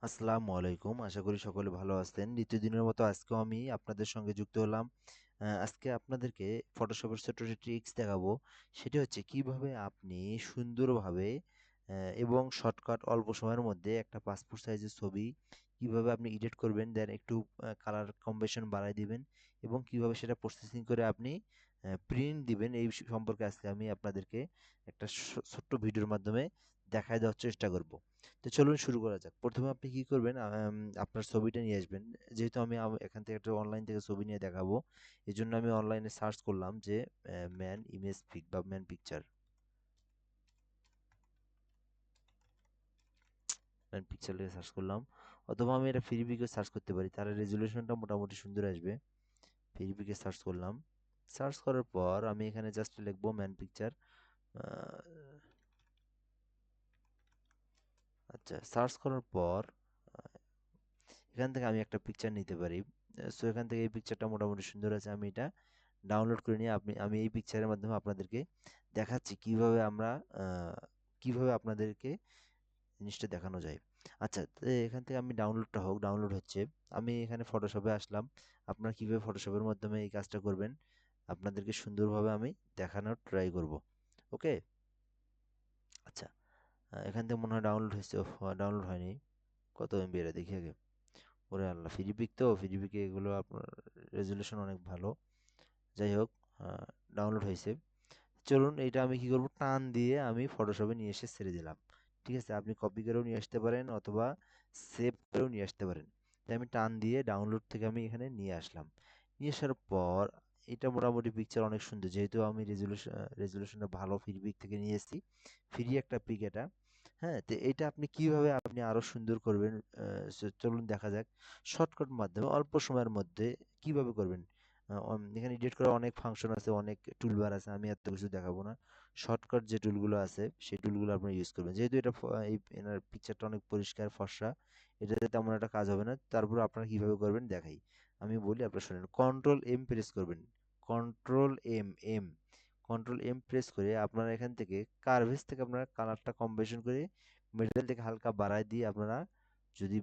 আসসালামু আলাইকুম। আশা করি সকলে ভালো আছেন। দ্বিতীয় দিনের মতো আজকেও আমি আপনাদের সঙ্গে যুক্ত হলাম। আজকে আপনাদেরকে ফটোশপের ছোট্ট একটা ট্রিক্স দেখাবো। সেটি হচ্ছে কিভাবে আপনি সুন্দরভাবে এবং শর্টকাট অল্প সময়ের মধ্যে একটা পাসপোর্ট সাইজের ছবি কিভাবে আপনি এডিট করবেন, দেন একটু কালার কম্বিনেশন বাড়ায় দিবেন এবং কিভাবে সেটা প্রসেসিং করে আপনি প্রিন্ট দিবেন এই সম্পর্কে আজকে আমি আপনাদেরকে একটা ছোট্ট ভিডিওর মাধ্যমে দেখায় দেওয়ার চেষ্টা করব। তো চলুন শুরু করা যাক। প্রথমে আপনি কি করবেন, আপনার ছবিটা নিয়ে আসবেন। যেহেতু আমি এখান থেকে একটা অনলাইন থেকে ছবি নিয়ে দেখাবো, এজন্য আমি অনলাইনে সার্চ করলাম যে ম্যান ইমেজ পিক বা ম্যান পিকচার, ম্যান পিকচার লিখে সার্চ করলাম। অথবা আমি এটা ফ্রি পিকে সার্চ করতে পারি, তাহলে রেজুলেশনটা মোটামুটি সুন্দর আসবে। ফ্রি পিকে সার্চ করলাম। সার্চ করার পর আমি এখানে জাস্ট লিখবো ম্যান পিকচার। আচ্ছা, সার্চ করার পর এখান থেকে আমি একটা পিকচার নিতে পারি। সো এখান থেকে এই পিকচারটা মোটামুটি সুন্দর আছে, আমি এটা ডাউনলোড করে নিয়ে আমি এই পিকচারের মাধ্যমে আপনাদেরকে দেখাচ্ছি কিভাবে আমরা আহ, কিভাবে আপনাদেরকে জিনিসটা দেখানো যায়। আচ্ছা, তো এখান থেকে আমি ডাউনলোডটা হোক, ডাউনলোড হচ্ছে। আমি এখানে ফটোশপে আসলাম। আপনারা কিভাবে ফটোশপের মাধ্যমে এই কাজটা করবেন আপনাদেরকে সুন্দরভাবে আমি দেখানোর ট্রাই করব। ওকে। আচ্ছা, এখান থেকে মনে হয় ডাউনলোড হয়েছে। ডাউনলোড হয়নি। কত এমবি এটা দেখি আগে। ওরে আল্লাহ, ফিরিপিক তো ফিরিপিকে এগুলো আপনার রেজুলেশন অনেক ভালো। যাই হোক, ডাউনলোড হয়েছে। চলুন এটা আমি কি করব, টান দিয়ে আমি ফটোশপে নিয়ে এসে ছেড়ে দিলাম। ঠিক আছে, আপনি কপি করেও নিয়ে আসতে পারেন অথবা সেভ করেও নিয়ে আসতে পারেন। তাই আমি টান দিয়ে ডাউনলোড থেকে আমি এখানে নিয়ে আসলাম। নিয়ে আসার পর এটা মোটামুটি পিকচার অনেক সুন্দর, যেহেতু আমি রেজুলেশনটা ভালো ফ্রি পিক থেকে নিয়ে এসেছি। ফ্রি একটা পিক এটা। হ্যাঁ, তো এটা আপনি কিভাবে আপনি আরো সুন্দর করবেন, চলুন দেখা যাক। শর্টকাট মাধ্যমে অল্প সময়ের মধ্যে কিভাবে করবেন। এখানে এডিট করার অনেক ফাংশন আছে, অনেক টুলবার আছে, আমি এত কিছু দেখাবো না। শর্টকাট যে টুলগুলো আছে সেই টুলগুলো আপনারা ইউজ করবেন। যেহেতু এটা এই এনার পিকচারটা অনেক পরিষ্কার ফর্সা, এটাতে তেমন একটা কাজ হবে না। তারপর আপনারা কিভাবে করবেন দেখাই। আমি বলি, আপনারা শুনেন। কন্ট্রোল এম প্রেস করবেন। Control M M control M press করে আপনারা এখান থেকে কার্ভেজ থেকে আপনারা কালারটা কম্বিনেশন করে মিডল থেকে হালকা বাড়ায় দিয়ে আপনারা যদি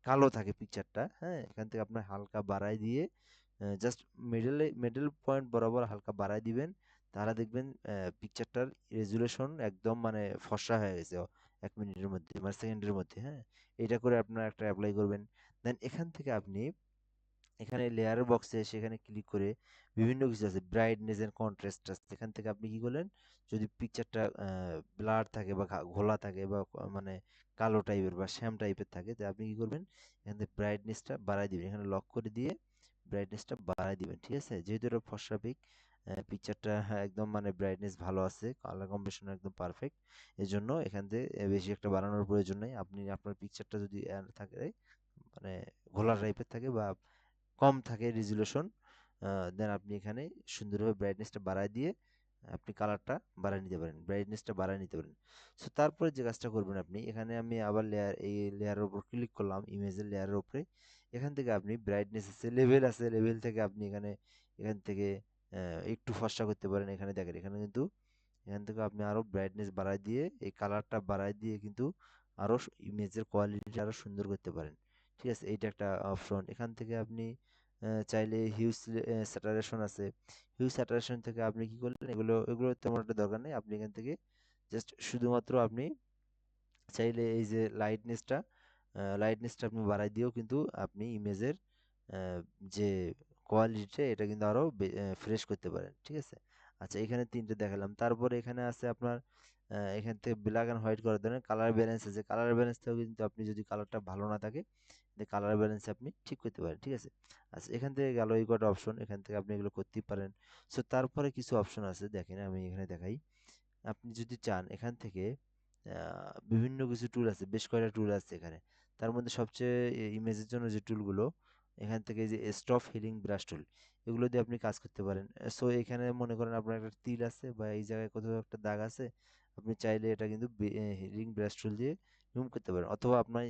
কালো থাকে পিকচারটা, হ্যাঁ, এখান থেকে আপনার হালকা বাড়ায় দিয়ে জাস্ট মিডল পয়েন্ট বরাবর হালকা বাড়ায় দিবেন। তাহলে দেখবেন পিকচারটার রেজুলেশন একদম মানে ফর্সা হয়ে গেছে 1 মিনিটের মধ্যে, মানে সেকেন্ডের মধ্যে। হ্যাঁ, এটা করে আপনারা একটা অ্যাপ্লাই করবেন। দেন এখান থেকে আপনি এখানে লেয়ার বক্সে সেখানে ক্লিক করে বিভিন্ন কিছু আছে, ব্রাইটনেস এন্ড কন্ট্রাস্ট আছে। এখান থেকে আপনি কি করলেন, যদি পিকচারটা ব্লার থাকে বা ঘোলা থাকে বা মানে কালো টাইপের বা শ্যাম টাইপের থাকে, তো আপনি কি করবেন, এখান থেকে ব্রাইটনেসটা বাড়াই দিবেন। এখানে লক করে দিয়ে ব্রাইটনেসটা বাড়াই দিবেন। ঠিক আছে, যেহেতু এটা ফর্সা পিকচারটা একদম মানে ব্রাইটনেস ভালো আছে, কালার কম্বিনেশন একদম পারফেক্ট। এই জন্য এখান থেকে বেশি একটা বাড়ানোর প্রয়োজন নেই। আপনি আপনার পিকচারটা যদি থাকে মানে ঘোলা টাইপের থাকে বা কম থাকে রেজুলেশন, দেন আপনি এখানে সুন্দরভাবে ব্রাইটনেসটা বাড়ায় দিয়ে আপনি কালারটা বাড়ায় নিতে পারেন, ব্রাইটনেসটা বাড়ায় নিতে পারেন। সো তারপরে যে কাজটা করবেন আপনি, এখানে আমি আবার এই লেয়ারের উপর ক্লিক করলাম, ইমেজের লেয়ারের উপরে। এখান থেকে আপনি ব্রাইটনেস আছে, লেভেল থেকে আপনি এখান থেকে একটু ফর্সা করতে পারেন। এখানে দেখেন, এখানে কিন্তু এখান থেকে আপনি আরো ব্রাইটনেস বাড়ায় দিয়ে এই কালারটা বাড়ায় দিয়ে কিন্তু আরো ইমেজের কোয়ালিটি আরো সুন্দর করতে পারেন। ঠিক আছে, এইটা একটা অপশন। এখান থেকে আপনি চাইলে হিউজ স্যাটারেশন আছে। হিউজ স্যাটারেশন থেকে আপনি কি করলেন, এগুলো এগুলো তেমন একটা দরকার নেই। আপনি এখান থেকে জাস্ট শুধুমাত্র আপনি চাইলে এই যে লাইটনেসটা আপনি বাড়াই দিয়েও কিন্তু আপনি ইমেজের যে কোয়ালিটিটা এটা কিন্তু আরো ফ্রেশ করতে পারেন। ঠিক আছে। আচ্ছা, এখানে তিনটে দেখালাম। তারপরে এখানে আছে আপনার এখান থেকে ব্ল্যাক অ্যান্ড হোয়াইট করার জন্য কালার ব্যালেন্স আছে। কালার ব্যালেন্সটাও কিন্তু আপনি যদি কালারটা ভালো না থাকে, কালার ব্যালেন্স আপনি ঠিক করতে পারেন। ঠিক আছে। আচ্ছা, এখান থেকে গেল এই কটা অপশন, এখান থেকে আপনি এগুলো করতেই পারেন। সো তারপরে কিছু অপশন আছে, দেখেন আমি এখানে দেখাই। আপনি যদি চান এখান থেকে বিভিন্ন কিছু টুল আছে, বেশ কয়েকটা টুল আছে এখানে। তার মধ্যে সবচেয়ে ইমেজের জন্য যে টুলগুলো, এখান থেকে এই যে স্টপ হিলিং ব্রাশ টুল, এগুলো দিয়ে আপনি কাজ করতে পারেন। সো এখানে মনে করেন আপনার একটা তিল আছে বা এই জায়গায় কোথাও একটা দাগ আছে, আপনি চাইলে এটা কিন্তু হিলিং ব্রাশ টুল দিয়ে রিমুভ করতে পারেন। অথবা আপনার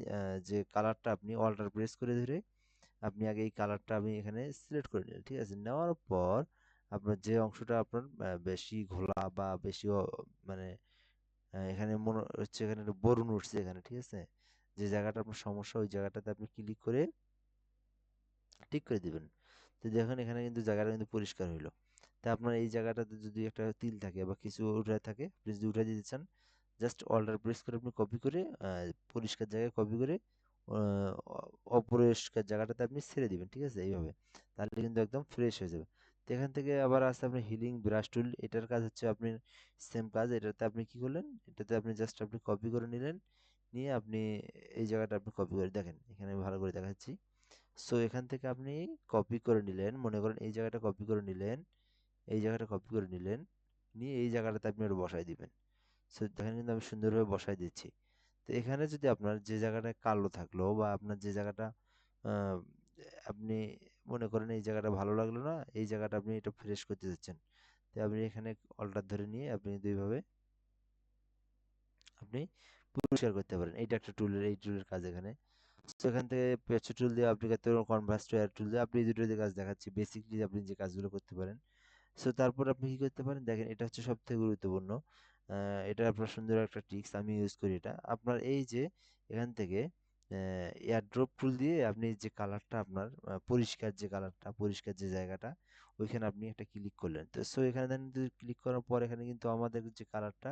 যে কালারটা আপনি অল্টার প্রেস করে ধরে আপনি আগে এই কালারটা আমি এখানে সিলেক্ট করে নিলেন। ঠিক আছে, নেওয়ার পর আপনার যে অংশটা আপনার বেশি ঘোলা বা বেশি মানে এখানে মনে হচ্ছে এখানে একটা বরুণ উঠছে এখানে। ঠিক আছে, যে জায়গাটা আপনার সমস্যা ওই জায়গাটাতে আপনি ক্লিক করে ঠিক করে দিবেন। তো দেখুন এখানে কিন্তু জায়গাটা কিন্তু পরিষ্কার হইলো। তা আপনার এই জায়গাটাতে যদি একটা তিল থাকে বা কিছু উঠে থাকে, আপনি যদি উঠাই দিতে চান, জাস্ট অল্টার প্রেস করে আপনি কপি করে পরিষ্কার জায়গায় কপি করে অপরিষ্কার জায়গাটাতে আপনি ছেড়ে দিবেন, ঠিক আছে? এইভাবে তাহলে কিন্তু একদম ফ্রেশ হয়ে যাবে। তো এখান থেকে আবার আছে আপনি হিলিং ব্রাশ টুল। এটার কাজ হচ্ছে আপনি সেম কাজ। এটাতে আপনি কি করলেন, এটাতে আপনি জাস্ট আপনি কপি করে নিলেন, নিয়ে আপনি এই জায়গাটা আপনি কপি করে দেখেন, এখানে আমি ভালো করে দেখাচ্ছি। সো এখান থেকে আপনি কপি করে নিলেন, মনে করেন এই জায়গাটা কপি করে নিলেন, এই জায়গাটা কপি করে নিলেন, নিয়ে এই জায়গাটাতে আপনি ওটা বসাই দিবেন। সো দেখেন কিন্তু আমি সুন্দরভাবে বসাই দিচ্ছি। তো এখানে যদি আপনার যে জায়গাটা কালো থাকলো বা আপনার যে জায়গাটা আহ, আপনি মনে করেন এই জায়গাটা ভালো লাগলো না, এই জায়গাটা আপনি এটা ফ্রেশ করতে চাচ্ছেন, তো আপনি এখানে অল্টার ধরে নিয়ে আপনি দুইভাবে আপনি পরিষ্কার করতে পারেন। এইটা একটা টুলের, এই টুলের কাজ এখানে। তো এখান থেকে পেঁচো টুল দিয়ে আপনি করতে পারেন, কনভার্স টু এয়ার টুল দিয়ে আপনি এই দুটো দিয়ে কাজ দেখাচ্ছি বেসিকলি আপনি যে কাজগুলো করতে পারেন। সো তারপর আপনি কি করতে পারেন দেখেন, এটা হচ্ছে সব থেকে গুরুত্বপূর্ণ। এটা আপনার সুন্দর একটা ট্রিক্স, আমি ইউজ করি এটা। আপনার এই যে এখান থেকে এয়ারড্রপ টুল দিয়ে আপনি যে কালারটা আপনার পরিষ্কার যে কালারটা, পরিষ্কার যে জায়গাটা, ওইখানে আপনি একটা ক্লিক করলেন। তো সো এখানে দেন ক্লিক করার পর এখানে কিন্তু আমাদের যে কালারটা,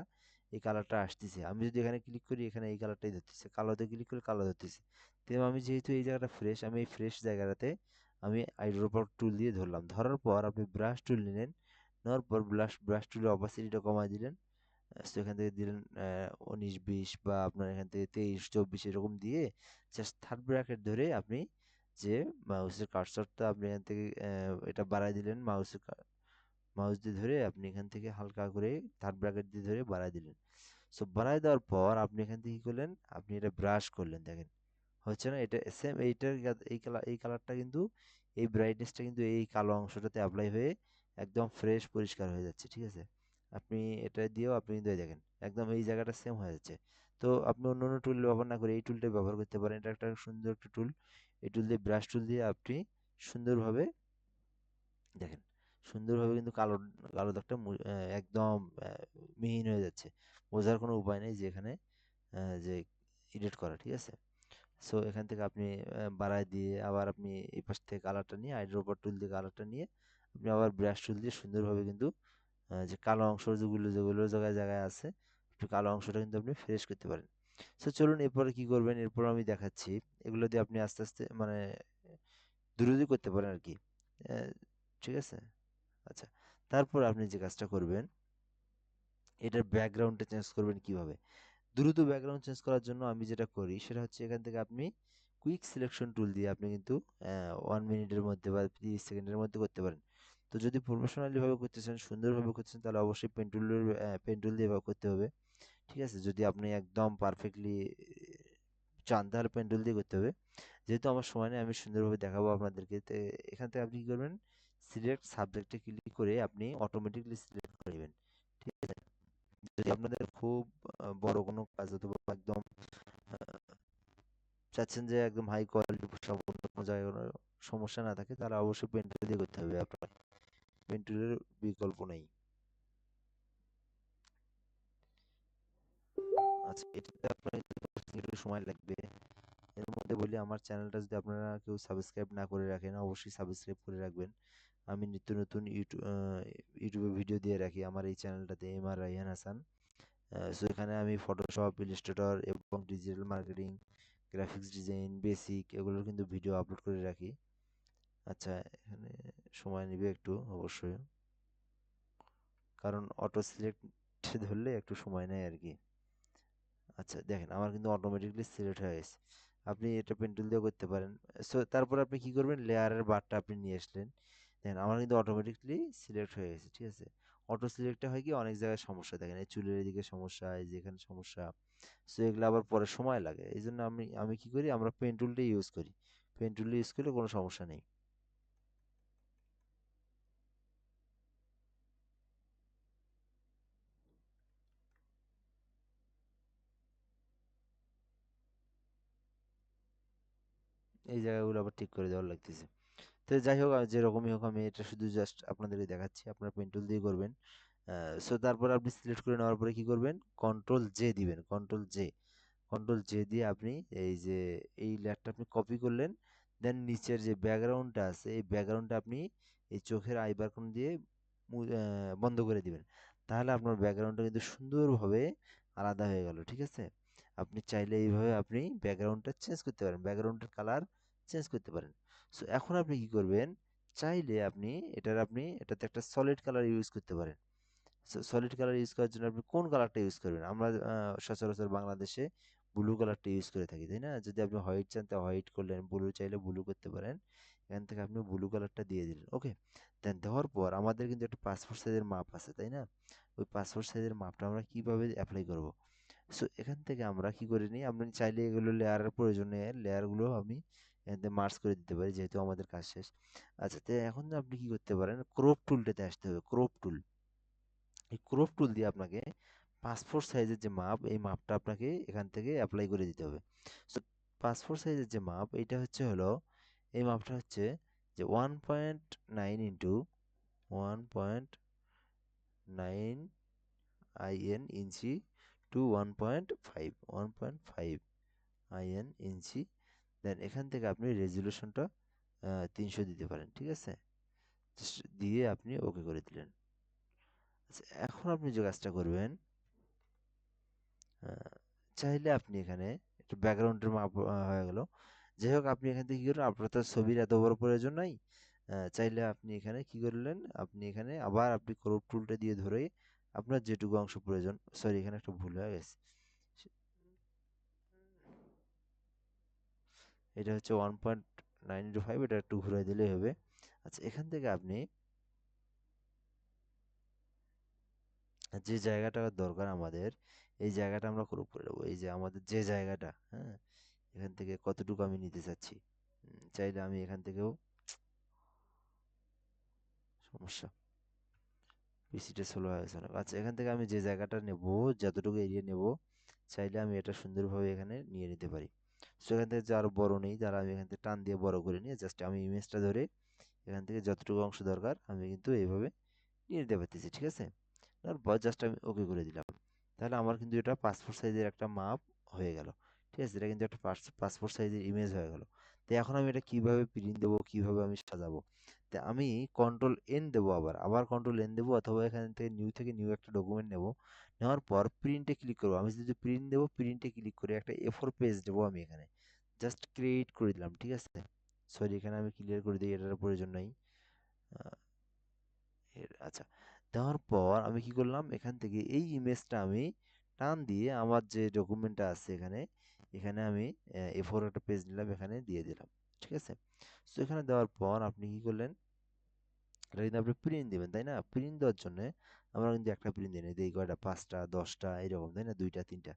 এই কালারটা আসতেছে। আমি যদি এখানে ক্লিক করি এখানে এই কালারটাই ধরতেছে, কালোতে ক্লিক করে কালো ধরতেছে। তো আমি যেহেতু এই জায়গাটা ফ্রেশ, আমি এই ফ্রেশ জায়গাটাতে আমি আইড্রপার টুল দিয়ে ধরলাম। ধরার পর আপনি ব্রাশ টুল নিলেন, নেওয়ার পর ব্রাশ টুলের অপাসিটিটা কমায় দিলেন। তো এখান থেকে দিলেন 19 20 বা আপনার এখান থেকে 23 24 এরকম দিয়ে জাস্ট থার্ড ব্র্যাকেট ধরে আপনি যে মাউসের কার্সরটা আপনি এখান থেকে এটা বাড়ায় দিলেন, মাউস দিয়ে ধরে আপনি এখান থেকে হালকা করে থার্ড ব্র্যাকেট দিয়ে ধরে বাড়ায় দিলেন। সো বাড়ায় দেওয়ার পর আপনি এখান থেকে কি করলেন, আপনি এটা ব্রাশ করলেন, দেখেন হচ্ছে না? এটা সেম এইটার এই কালারটা কিন্তু, এই ব্রাইটনেসটা কিন্তু এই কালো অংশটাতে অ্যাপ্লাই হয়ে একদম ফ্রেশ পরিষ্কার হয়ে যাচ্ছে, ঠিক আছে? আপনি এটা দিয়েও আপনি কিন্তু এই দেখেন একদম এই জায়গাটা সেম হয়ে যাচ্ছে। তো আপনি অন্য অন্য টুল ব্যবহার না করে এই টুলটা ব্যবহার করতে পারেন, এটা একটা সুন্দর একটা টুল। এই টুল দিয়ে ব্রাশ টুল দিয়ে আপনি সুন্দরভাবে দেখেন, সুন্দরভাবে কিন্তু কালো কালো দাগটা একদম মিহিন হয়ে যাচ্ছে। বোঝার কোনো উপায় নেই যে এখানে যে এডিট করা, ঠিক আছে? সো এখান থেকে আপনি বাড়ায় দিয়ে আবার আপনি এই পাশ থেকে কালারটা নিয়ে আইড্রপার টুল দিয়ে কালারটা নিয়ে আপনি আবার ব্রাশ টুল দিয়ে সুন্দরভাবে কিন্তু যে কালো অংশ যেগুলো যেগুলো জায়গায় জায়গায় আছে, একটু কালো অংশটা কিন্তু আপনি ফ্রেশ করতে পারেন। সো চলুন এরপরে কি করবেন, এরপর আমি দেখাচ্ছি। এগুলো দিয়ে আপনি আস্তে আস্তে মানে দ্রুতই করতে পারেন আর কি। আহ, ঠিক আছে? আচ্ছা, তারপর আপনি যে কাজটা করবেন, এটার ব্যাকগ্রাউন্ডটা চেঞ্জ করবেন কিভাবে? দ্রুত ব্যাকগ্রাউন্ড চেঞ্জ করার জন্য আমি যেটা করি সেটা হচ্ছে এখান থেকে আপনি কুইক সিলেকশন টুল দিয়ে আপনি কিন্তু 1 মিনিটের মধ্যে বা 30 সেকেন্ডের মধ্যে করতে পারেন। তো যদি প্রফেশনালি ভাবে করতেছেন, সুন্দরভাবে করতেছেন, তাহলে অবশ্যই পেন টুল দিয়ে এভাবে করতে হবে, ঠিক আছে? যদি আপনি একদম পারফেক্টলি চান তাহলে পেন টুল দিয়ে করতে হবে। যেহেতু আমার সময় নেই আমি সুন্দরভাবে দেখাবো আপনাদেরকে, তো এখান থেকে আপনি কি করবেন, সিলেক্ট সাবজেক্টে ক্লিক করে আপনি অটোমেটিকলি সিলেক্ট করে নেবেন, ঠিক আছে? যদি আপনাদের খুব বড় কোনো কাজ অথবা একদম চাচ্ছেন যে একদম হাই কোয়ালিটি সম্পন্ন কোনো জায়গায় কোনো সমস্যা না থাকে, তাহলে অবশ্যই পেন টুল দিয়ে করতে হবে আপনার। পেন টুলের বিকল্প নেই। আচ্ছা, এটাতে আপনার একটু সময় লাগবে। এর মধ্যে বলি, আমার চ্যানেলটা যদি আপনারা কেউ সাবস্ক্রাইব না করে রাখেন অবশ্যই সাবস্ক্রাইব করে রাখবেন। আমি নিত্য নতুন ইউটিউবে ভিডিও দিয়ে রাখি আমার এই চ্যানেলটাতে, MR রায়হান হাসান। সো এখানে আমি ফটোশপ, ইলাস্ট্রেটর এবং digital marketing, graphics design, basic এগুলোর কিন্তু ভিডিও আপলোড করে রাখি। আচ্ছা, এখানে সময় নেবে একটু অবশ্যই, কারণ অটো সিলেক্ট ধরলে একটু সময় নেয় আর কি। আচ্ছা দেখেন আমার কিন্তু অটোমেটিকলি সিলেক্ট হয়ে গেছে। আপনি এটা পেন টুল দিয়ে করতে পারেন। সো তারপর আপনি কি করবেন, লেয়ারের বারটা আপনি নিয়ে আসলেন, দেখেন আমার কিন্তু অটোমেটিকলি সিলেক্ট হয়ে গেছে, ঠিক আছে? অটো সিলেক্টে হয় কি অনেক জায়গায় সমস্যা, দেখেন এই চুলের এদিকে সমস্যা, এই যে এখানে সমস্যা। সো এগুলো আবার পরে সময় লাগে, এই জন্য আমি আমি কি করি, আমরা পেন টুলটা ইউজ করি। পেন টুলটা ইউজ করলে কোনো সমস্যা নেই। এই জায়গাগুলো আবার ঠিক করে দেওয়ার লাগতেছে। তো যাই হোক, আর যেরকমই হোক আমি এটা শুধু জাস্ট আপনাদেরকে দেখাচ্ছি, আপনারা পেন টুল দিয়ে করবেন। সো তারপর আপনি সিলেক্ট করে নেওয়ার পরে কি করবেন, কন্ট্রোল জে দিবেন, কন্ট্রোল জে। কন্ট্রোল জে দিয়ে আপনি এই যে এই লেয়ারটা আপনি কপি করলেন, দেন নিচের যে ব্যাকগ্রাউন্ডটা আছে এই ব্যাকগ্রাউন্ডটা আপনি এই চোখের আইবার কোণ দিয়ে বন্ধ করে দিবেন। তাহলে আপনার ব্যাকগ্রাউন্ডটা কিন্তু সুন্দরভাবে আলাদা হয়ে গেল, ঠিক আছে? আপনি চাইলে এইভাবে আপনি ব্যাকগ্রাউন্ডটা চেঞ্জ করতে পারেন, ব্যাকগ্রাউন্ডের কালার চেঞ্জ করতে পারেন। সো এখন আপনি কি করবেন, চাইলে আপনি এটাতে একটা সলিড কালার ইউজ করতে পারেন। সলিড কালার ইউজ করার জন্য আপনি কোন কালারটা ইউজ করবেন? আমরা সচরাচর বাংলাদেশে ব্লু কালারটা ইউজ করে থাকি, তাই না? যদি আপনি হোয়াইট চান তা হোয়াইট করলেন, ব্লু চাইলে ব্লু করতে পারেন। এখান থেকে আপনি ব্লু কালারটা দিয়ে দিলেন, ওকে। দেন দেওয়ার পর আমাদের কিন্তু একটা পাসপোর্ট সাইজের মাপ আছে, তাই না? ওই পাসপোর্ট সাইজের মাপটা আমরা কিভাবে অ্যাপ্লাই করব? সো এখান থেকে আমরা কি করে নিই, আপনি চাইলে এগুলো লেয়ারের প্রয়োজনে লেয়ারগুলো আমি এখান থেকে মার্জ করে দিতে পারি, যেহেতু আমাদের কাজ শেষ। আচ্ছা, তো এখন আপনি কি করতে পারেন, ক্রপ টুলটাতে আসতে হবে, ক্রপ টুল। এই ক্রপ টুল দিয়ে আপনাকে পাসপোর্ট সাইজের যে মাপ, এই মাপটা আপনাকে এখান থেকে অ্যাপ্লাই করে দিতে হবে। সো পাসপোর্ট সাইজের যে মাপ, এইটা হলো এই মাপটা হচ্ছে যে 1.9 ইঞ্চি টু 1.5 ইঞ্চি। দেন এখান থেকে আপনি রেজুলেশনটা 300 দিতে পারেন, ঠিক আছে? দিয়ে আপনি ওকে করে দিলেন। আচ্ছা, এখন আপনি যে কাজটা করবেন, আহ, চাইলে আপনি এখানে একটু ব্যাকগ্রাউন্ডের মাপ হয়ে গেল। যাই হোক, আপনি এখান থেকে কি করবেন, আপনার তো ছবির এত বড় প্রয়োজন নাই। চাইলে আপনি এখানে কি করলেন, আপনি এখানে আবার আপনি ক্রপ টুলটা দিয়ে ধরে আপনার যেটুকু অংশ প্রয়োজন, সরি এখানে একটা ভুল হয়ে গেছে। এটা হচ্ছে 1.9 ইন্টু 5, এটা একটু ঘুরে দিলেই হবে। আচ্ছা, এখান থেকে আপনি যে জায়গাটা দরকার আমাদের, এই জায়গাটা আমরা ক্রপ করে নেবো। এই যে আমাদের যে জায়গাটা, হ্যাঁ, এখান থেকে কতটুকু আমি নিতে চাচ্ছি। চাইলে আমি এখান থেকেও, সমস্যা, পিসিটা স্লো হয়ে গেছে অনেক। আচ্ছা, এখান থেকে আমি যে জায়গাটা নেব, যতটুকু এরিয়া নেব, চাইলে আমি এটা সুন্দরভাবে এখানে নিয়ে নিতে পারি। সো এখান থেকে যার বড় নেই, তারা আমি এখান থেকে টান দিয়ে বড় করে নিয়ে জাস্ট আমি ইমেজটা ধরে এখান থেকে যতটুকু অংশ দরকার আমি কিন্তু এইভাবে নিয়ে নিতে পারতেছি, ঠিক আছে? তারপর জাস্ট আমি ওকে করে দিলাম। তাহলে আমার কিন্তু এটা পাসপোর্ট সাইজের একটা মাপ হয়ে গেল, ঠিক আছে? এটা কিন্তু একটা পাসপোর্ট সাইজের ইমেজ হয়ে গেল। তো এখন আমি এটা কিভাবে প্রিন্ট দেবো, কিভাবে আমি সাজাবো? তো আমি কন্ট্রোল এন দেবো, আবার কন্ট্রোল এন দেবো, অথবা এখান থেকে নিউ একটা ডকুমেন্ট নেব। নেওয়ার পর প্রিন্টে ক্লিক করবো। আমি যদি প্রিন্ট দেবো, প্রিন্টে ক্লিক করে একটা A4 পেজ দেবো আমি এখানে, জাস্ট ক্রিয়েট করে দিলাম, ঠিক আছে? সরি, এখানে আমি ক্লিয়ার করে দিই, এটার প্রয়োজন নাই। আচ্ছা, দেওয়ার পর আমি কি করলাম, এখান থেকে এই ইমেজটা আমি টান দিয়ে আমার যে ডকুমেন্টটা আছে এখানে, এখানে আমি A4 একটা পেজ নিলাম, এখানে দিয়ে দিলাম, ঠিক আছে? তো এখানে দেওয়ার পর আপনি কি করলেন, এটা কিন্তু আপনি প্রিন্ট দিবেন, তাই না? প্রিন্ট দেওয়ার জন্য আমরা কিন্তু একটা প্রিন্ট দিই না, এই কয়টা, 5টা 10টা এরকম, তাই না? 2টা 3টা।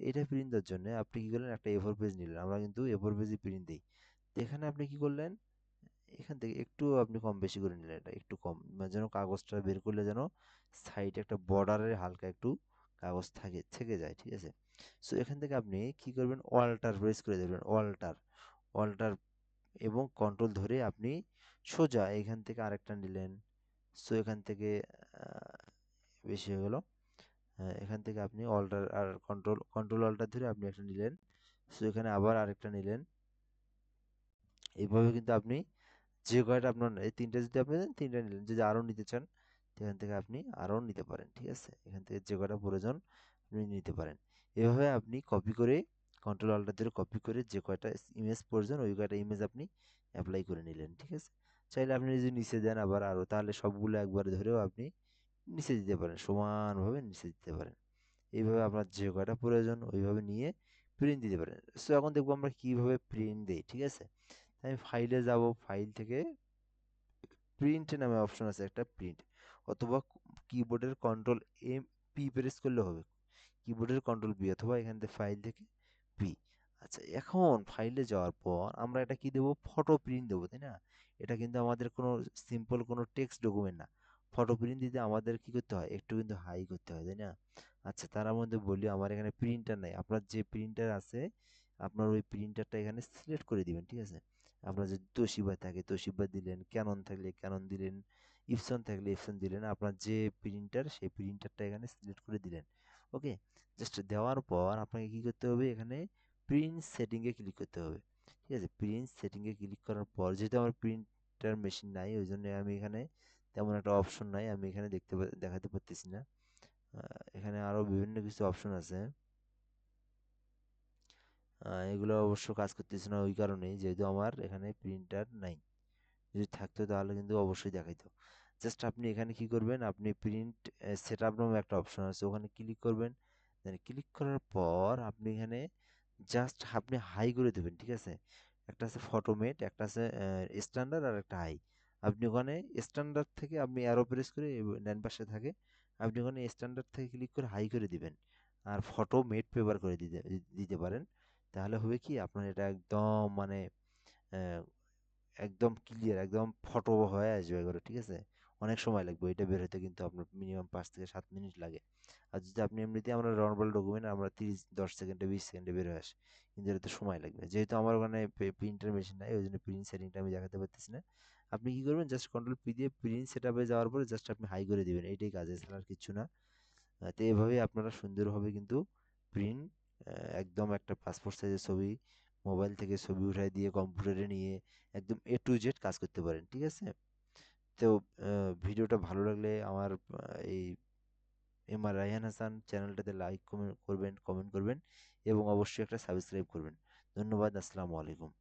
এটা প্রিন্ট দেওয়ার জন্য আপনি কি করলেন, একটা A4 পেজ নিলেন, আমরা কিন্তু A4 পেজই প্রিন্ট দিই। তো এখানে আপনি কি করলেন, এখান থেকে একটু আপনি কম বেশি করে নিলেন, এটা একটু কম, মানে যেন কাগজটা বের করলে যেন সাইডে একটা বর্ডারের হালকা একটু কাগজ থেকে যায়, ঠিক আছে? সো এখান থেকে আপনি কি করবেন, অল্টার প্রেস করে দেবেন, অল্টার, অল্টার এবং কন্ট্রোল ধরে আপনি সোজা এখান থেকে আরেকটা নিলেন। সো এখান থেকে আহ, বেশি হয়ে গেল। এখান থেকে আপনি অল্টার আর কন্ট্রোল অল্টার ধরে আপনি একটা নিলেন। সো এখানে আবার আরেকটা নিলেন। এইভাবে কিন্তু আপনি যে কয়টা আপনার, এই তিনটা যদি আপনি নেন, তিনটা নিলেন, যদি আরও নিতে চান এখান থেকে আপনি আরও নিতে পারেন, ঠিক আছে? এখান থেকে যে কয়টা প্রয়োজন আপনি নিতে পারেন। এভাবে আপনি কপি করে, কন্ট্রোল অল্টার ধরে কপি করে যে কয়টা ইমেজ প্রয়োজন ওই কয়টা ইমেজ আপনি অ্যাপ্লাই করে নিলেন, ঠিক আছে? চাইলে আপনি যদি নিচে দেন আবার আরও, তাহলে সবগুলো একবারে ধরেও আপনি নিচে দিতে পারেন, সমানভাবে নিচে দিতে পারেন। এইভাবে আপনার যে কয়টা প্রয়োজন ওইভাবে নিয়ে প্রিন্ট দিতে পারেন। সো এখন দেখবো আমরা কিভাবে প্রিন্ট দেই, ঠিক আছে? আমি ফাইলে যাব, ফাইল থেকে প্রিন্ট নামে অপশন আছে একটা, প্রিন্ট, অথবা কিবোর্ডের কন্ট্রোল এম পি প্রেস করলে হবে, কিবোর্ডের কন্ট্রোল পি, অথবা এখান থেকে ফাইল থেকে পি। আচ্ছা, এখন ফাইলে যাওয়ার পর আমরা এটা কি দেবো, ফটো প্রিন্ট দেবো, তাই না? এটা কিন্তু আমাদের কোনো সিম্পল কোনো টেক্সট ডকুমেন্ট না। ফটো প্রিন্ট দিতে আমাদের কি করতে হয়, একটু কিন্তু হাই করতে হয়, তাই না? আচ্ছা, তার মধ্যে বলি আমার এখানে প্রিন্টার নাই, আপনার যে প্রিন্টার আছে আপনার ওই প্রিন্টারটা এখানে সিলেক্ট করে দিবেন, ঠিক আছে? আপনার যদি তোশিবা থাকে তোশিবা দিলেন, ক্যানন থাকলে ক্যানন দিলেন, ইপসন থাকলে ইপসন দিলেন, আপনার যে প্রিন্টার সেই প্রিন্টারটা এখানে সিলেক্ট করে দিলেন। ওকে, জাস্ট দেওয়ার পর আপনাকে কি করতে হবে, এখানে প্রিন্ট সেটিংয়ে ক্লিক করতে হবে। ঠিক আছে, প্রিন্ট সেটিংয়ে ক্লিক করার পর, যেহেতু আমার প্রিন্টার মেশিন নাই ওই জন্য আমি এখানে তেমন একটা অপশন নাই, আমি এখানে দেখাতে পারতেছি না। এখানে আরও বিভিন্ন কিছু অপশন আছে, এগুলো অবশ্য কাজ করতেছে না ওই কারণেই, যেহেতু আমার এখানে প্রিন্টার নাই। যদি থাকতো তাহলে কিন্তু অবশ্যই দেখাইতো। জাস্ট আপনি এখানে কি করবেন, আপনি প্রিন্ট সেট আপ নামে একটা অপশন আছে, ওখানে ক্লিক করবেন। দেন ক্লিক করার পর আপনি এখানে জাস্ট আপনি হাই করে দেবেন। ঠিক আছে, একটা আছে ফটোমেট, একটা আছে স্ট্যান্ডার্ড, আর একটা হাই। আপনি ওখানে স্ট্যান্ডার্ড থেকে আপনি অ্যারো প্রেস করে ডান পাশে থাকে, আপনি ওখানে স্ট্যান্ডার্ড থেকে ক্লিক করে হাই করে দিবেন। আর ফটো মেট পেপার করে দিতে দিতে পারেন। তাহলে হবে কি, আপনার এটা একদম মানে আহ, একদম ক্লিয়ার, একদম ফটো হয়ে আসবে এগুলো। ঠিক আছে, অনেক সময় লাগবে এটা বের হতে, কিন্তু আপনার মিনিমাম 5 থেকে 7 মিনিট লাগে। আর যদি আপনি এমনিতে আমরা নর্মাল ডকুমেন্ট আমরা 10 সেকেন্ডে 20 সেকেন্ডে বের হয়ে আসে, কিন্তু এটাতে সময় লাগবে। যেহেতু আমার ওখানে প্রিন্টার মেশিন নাই ওই জন্য প্রিন্ট সেটিংটা আমি দেখাতে পারতেছি না। আপনি কি করবেন, জাস্ট কন্ট্রোল পি দিয়ে প্রিন্ট সেট আপে যাওয়ার পরে জাস্ট আপনি হাই করে দিবেন, এইটাই কাজ, এছাড়া আর কিছু না। তো এভাবেই আপনারা সুন্দরভাবে কিন্তু প্রিন্ট, একদম একটা পাসপোর্ট সাইজের ছবি মোবাইল থেকে ছবি উঠায় দিয়ে কম্পিউটারে নিয়ে একদম A to Z কাজ করতে পারেন। ঠিক আছে, তো ভিডিওটা ভালো লাগলে আমার এই এমআর রায়হান হাসান চ্যানেলটাতে লাইক করবেন, কমেন্ট করবেন, এবং অবশ্যই একটা সাবস্ক্রাইব করবেন। ধন্যবাদ, আসসালামু আলাইকুম।